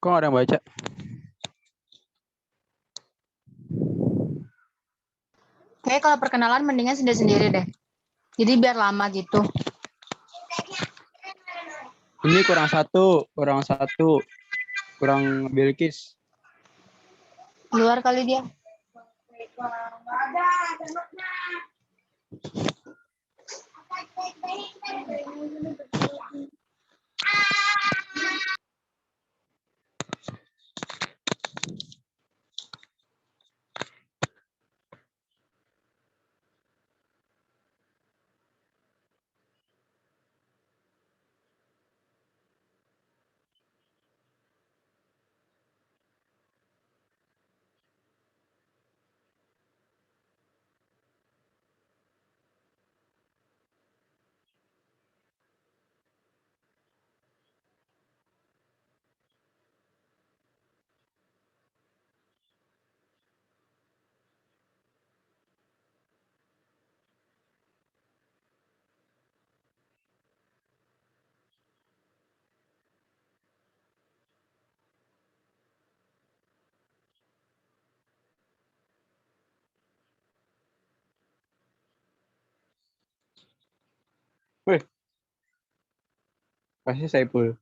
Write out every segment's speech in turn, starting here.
Kok nggak ada yang baca? Kayak kalau perkenalan mendingan sendiri-sendiri deh. Jadi biar lama gitu. Ini kurang satu, kurang Bilkis. Luar kali dia. Wih, pasti Saipul.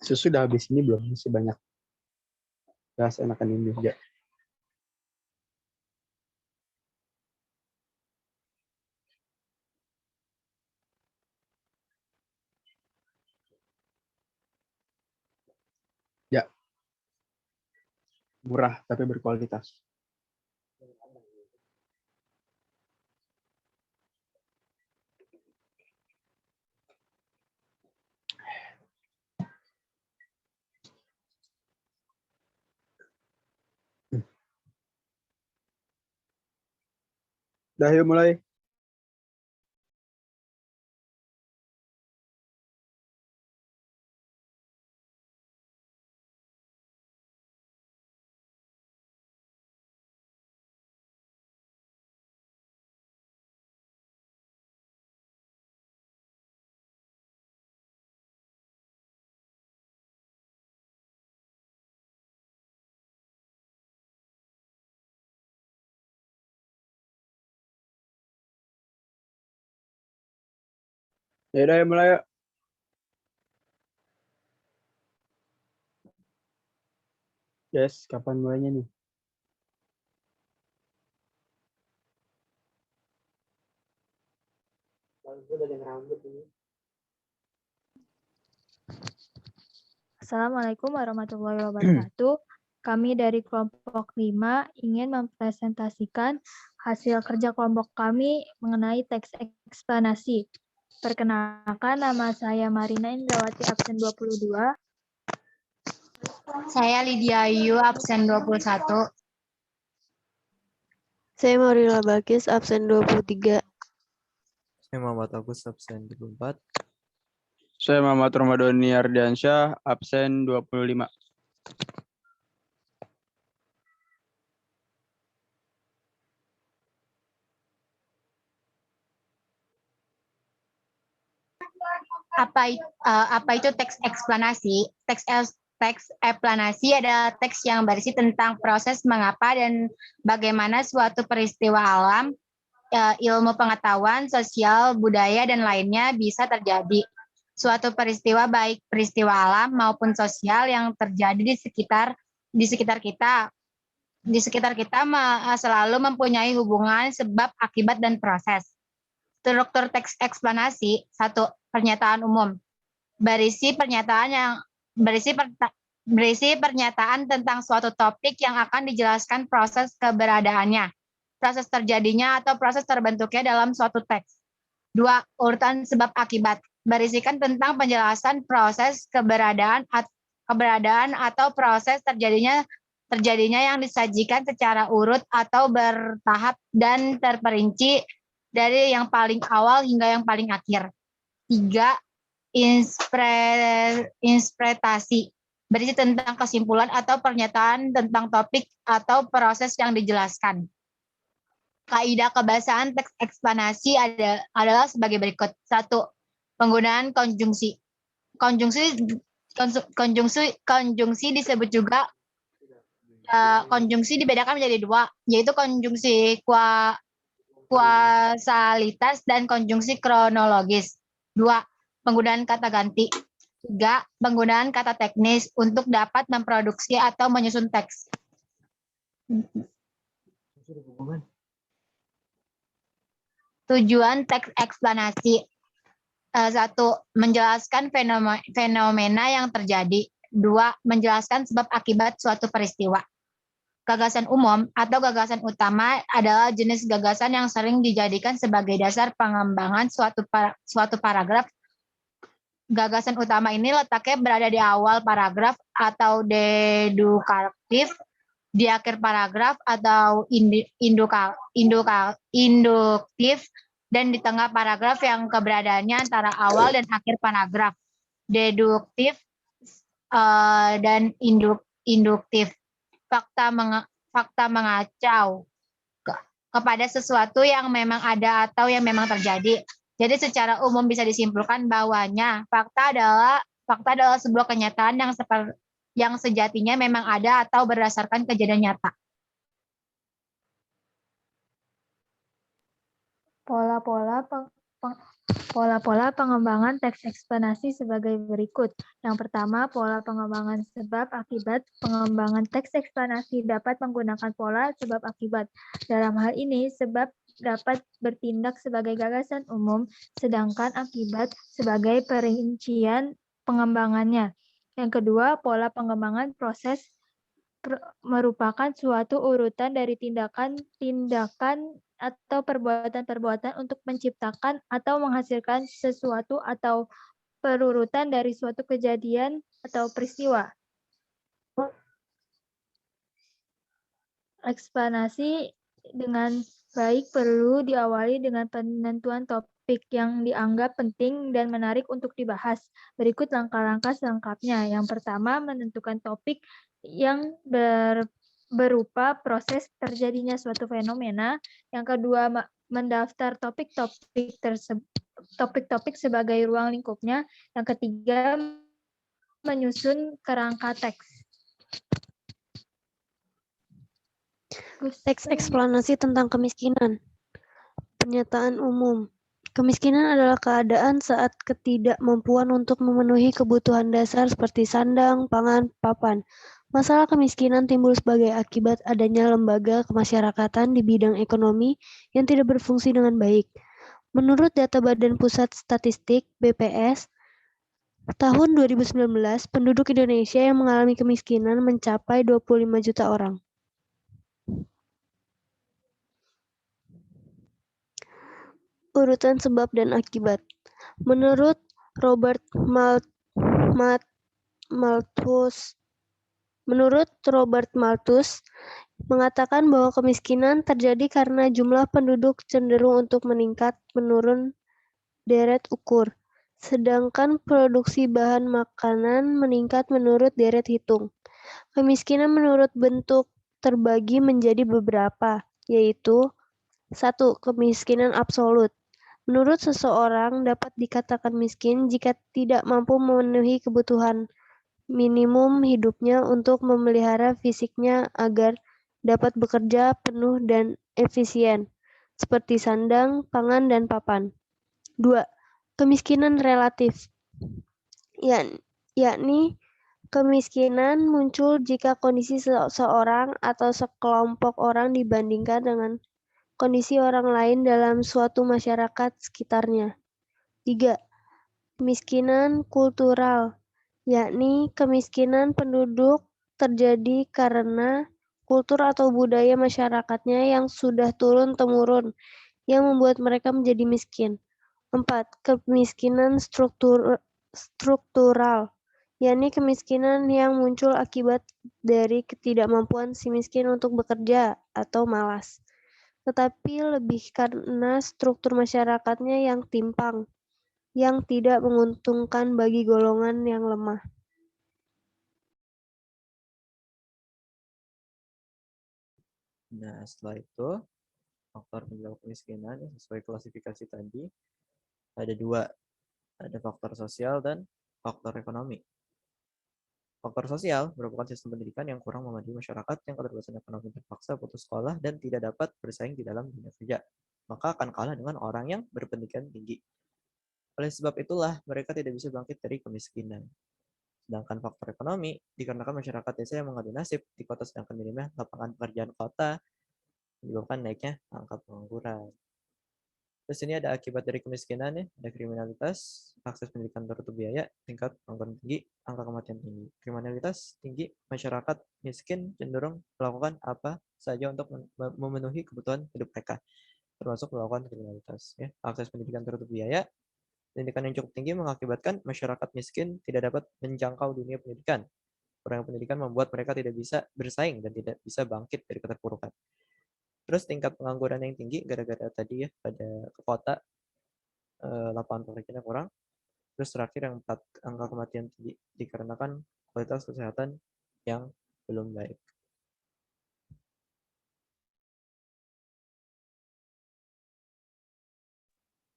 Susu udah habis ini belum? Masih banyak. Gas enakan ini juga. Ya, murah tapi berkualitas. Udah yuk mulai. Ya udah mulai yuk. Yes, kapan mulainya nih? Assalamualaikum warahmatullahi wabarakatuh. Kami dari kelompok 5 ingin mempresentasikan hasil kerja kelompok kami mengenai teks eksplanasi. Perkenalkan, nama saya Marina Indrawati, absen 22. Saya Lydia Ayu, absen 21. Saya Maurila Bakis, absen 23. Saya Muhammad Agus, absen 24. Saya Muhammad Ramadhani Ardiansyah, absen 25. Apa itu teks eksplanasi? Teks eksplanasi adalah teks yang berisi tentang proses mengapa dan bagaimana suatu peristiwa alam, ilmu pengetahuan, sosial, budaya, dan lainnya bisa terjadi. Suatu peristiwa baik peristiwa alam maupun sosial yang terjadi di sekitar kita selalu mempunyai hubungan sebab, akibat, dan proses. Struktur teks eksplanasi. 1. Pernyataan umum. Berisi pernyataan tentang suatu topik yang akan dijelaskan proses keberadaannya, proses terjadinya atau proses terbentuknya dalam suatu teks. 2. Urutan sebab akibat. Berisikan tentang penjelasan proses keberadaan atau proses terjadinya yang disajikan secara urut atau bertahap dan terperinci dari yang paling awal hingga yang paling akhir. 3. Interpretasi. berisi tentang kesimpulan atau pernyataan tentang topik atau proses yang dijelaskan. Kaidah kebahasaan teks eksplanasi adalah sebagai berikut. 1. Penggunaan konjungsi. Konjungsi disebut juga konjungsi dibedakan menjadi dua, yaitu konjungsi kuasalitas dan konjungsi kronologis. 2. Penggunaan kata ganti. 3. Penggunaan kata teknis untuk dapat memproduksi atau menyusun teks. Tujuan teks eksplanasi. 1. Menjelaskan fenomena yang terjadi. 2. Menjelaskan sebab akibat suatu peristiwa. Gagasan umum atau gagasan utama adalah jenis gagasan yang sering dijadikan sebagai dasar pengembangan suatu paragraf. Gagasan utama ini letaknya berada di awal paragraf atau deduktif, di akhir paragraf atau induktif, dan di tengah paragraf yang keberadaannya antara awal dan akhir paragraf. Deduktif dan induktif. Fakta mengacau kepada sesuatu yang memang ada atau yang memang terjadi. Jadi secara umum bisa disimpulkan bahwanya fakta adalah sebuah kenyataan yang sejatinya memang ada atau berdasarkan kejadian nyata. Pola-pola pengembangan teks eksplanasi sebagai berikut. Yang pertama, pola pengembangan sebab akibat. Pengembangan teks eksplanasi dapat menggunakan pola sebab akibat. Dalam hal ini, sebab dapat bertindak sebagai gagasan umum, sedangkan akibat sebagai perincian pengembangannya. Yang kedua, pola pengembangan proses merupakan suatu urutan dari tindakan atau perbuatan-perbuatan untuk menciptakan atau menghasilkan sesuatu atau perurutan dari suatu kejadian atau peristiwa. Eksplanasi dengan baik perlu diawali dengan penentuan topik yang dianggap penting dan menarik untuk dibahas. Berikut langkah-langkah selengkapnya. Yang pertama, menentukan topik yang berupa proses terjadinya suatu fenomena. Yang kedua, mendaftar topik-topik sebagai ruang lingkupnya. Yang ketiga, menyusun kerangka teks. Teks eksplanasi tentang kemiskinan. Pernyataan umum. Kemiskinan adalah keadaan saat ketidakmampuan untuk memenuhi kebutuhan dasar seperti sandang, pangan, papan. Masalah kemiskinan timbul sebagai akibat adanya lembaga kemasyarakatan di bidang ekonomi yang tidak berfungsi dengan baik. Menurut data Badan Pusat Statistik (BPS), tahun 2019, penduduk Indonesia yang mengalami kemiskinan mencapai 25 juta orang. Urutan sebab dan akibat. Menurut Robert Malthus mengatakan bahwa kemiskinan terjadi karena jumlah penduduk cenderung untuk meningkat menurun deret ukur, sedangkan produksi bahan makanan meningkat menurut deret hitung. Kemiskinan menurut bentuk terbagi menjadi beberapa, yaitu 1. Kemiskinan absolut. Menurut seseorang dapat dikatakan miskin jika tidak mampu memenuhi kebutuhan minimum hidupnya untuk memelihara fisiknya agar dapat bekerja penuh dan efisien, seperti sandang, pangan, dan papan. 2. Kemiskinan relatif, yakni kemiskinan muncul jika kondisi seseorang atau sekelompok orang dibandingkan dengan kondisi orang lain dalam suatu masyarakat sekitarnya. 3. Kemiskinan kultural, yakni kemiskinan penduduk terjadi karena kultur atau budaya masyarakatnya yang sudah turun-temurun yang membuat mereka menjadi miskin. 4. Kemiskinan struktural, yakni kemiskinan yang muncul akibat dari ketidakmampuan si miskin untuk bekerja atau malas, tetapi lebih karena struktur masyarakatnya yang timpang, yang tidak menguntungkan bagi golongan yang lemah. Nah, setelah itu faktor penyebab kemiskinan ya, sesuai klasifikasi tadi ada dua, ada faktor sosial dan faktor ekonomi. Faktor sosial merupakan sistem pendidikan yang kurang memadai masyarakat yang keterbatasan ekonomi terpaksa putus sekolah dan tidak dapat bersaing di dalam dunia kerja. Maka akan kalah dengan orang yang berpendidikan tinggi. Oleh sebab itulah mereka tidak bisa bangkit dari kemiskinan. Sedangkan faktor ekonomi, dikarenakan masyarakat desa yang mengadu nasib di kota sedangkan minimnya lapangan pekerjaan kota, menyebabkan naiknya angka pengangguran. Terus ini ada akibat dari kemiskinan ya, ada kriminalitas, akses pendidikan tertutup biaya, tingkat pengangguran tinggi, angka kematian tinggi. Kriminalitas tinggi, masyarakat miskin cenderung melakukan apa saja untuk memenuhi kebutuhan hidup mereka, termasuk melakukan kriminalitas. Ya. Akses pendidikan tertutup biaya, pendidikan yang cukup tinggi mengakibatkan masyarakat miskin tidak dapat menjangkau dunia pendidikan. Kurang pendidikan membuat mereka tidak bisa bersaing dan tidak bisa bangkit dari keterpurukan. Terus tingkat pengangguran yang tinggi gara-gara tadi ya pada ke kota, lapangan pekerjaannya kurang. Terus terakhir yang 4, angka kematian tinggi dikarenakan kualitas kesehatan yang belum baik.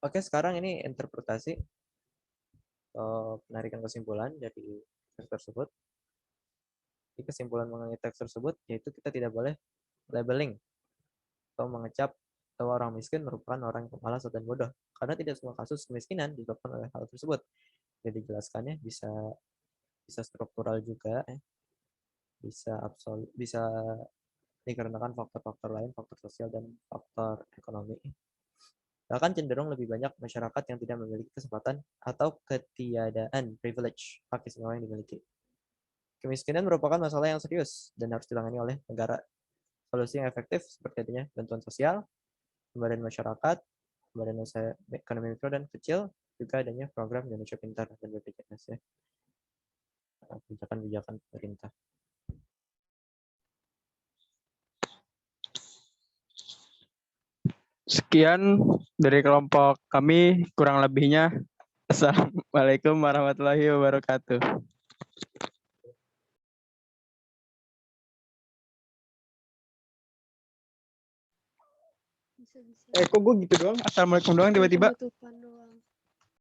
Oke, sekarang ini interpretasi penarikan kesimpulan dari teks tersebut. Di kesimpulan mengenai teks tersebut yaitu kita tidak boleh labeling atau mengecap bahwa orang miskin merupakan orang yang pemalas dan bodoh, karena tidak semua kasus kemiskinan disebabkan oleh hal tersebut. Jadi dijelaskannya bisa struktural juga, bisa absolut, bisa dikarenakan faktor-faktor lain, faktor sosial dan faktor ekonomi. Bahkan cenderung lebih banyak masyarakat yang tidak memiliki kesempatan atau ketiadaan privilege, hak istimewa yang dimiliki. Kemiskinan merupakan masalah yang serius dan harus ditangani oleh negara. Solusi yang efektif seperti adanya bantuan sosial, pemberdayaan masyarakat, pemberdayaan usaha ekonomi mikro dan kecil, juga adanya program Indonesia Pintar dan BPJS ya. Kebijakan-kebijakan pemerintah. Sekian dari kelompok kami, kurang lebihnya Assalamualaikum warahmatullahi wabarakatuh. Bisa-bisa Kok gue gitu doang? Assalamualaikum doang tiba-tiba? penutupan doang.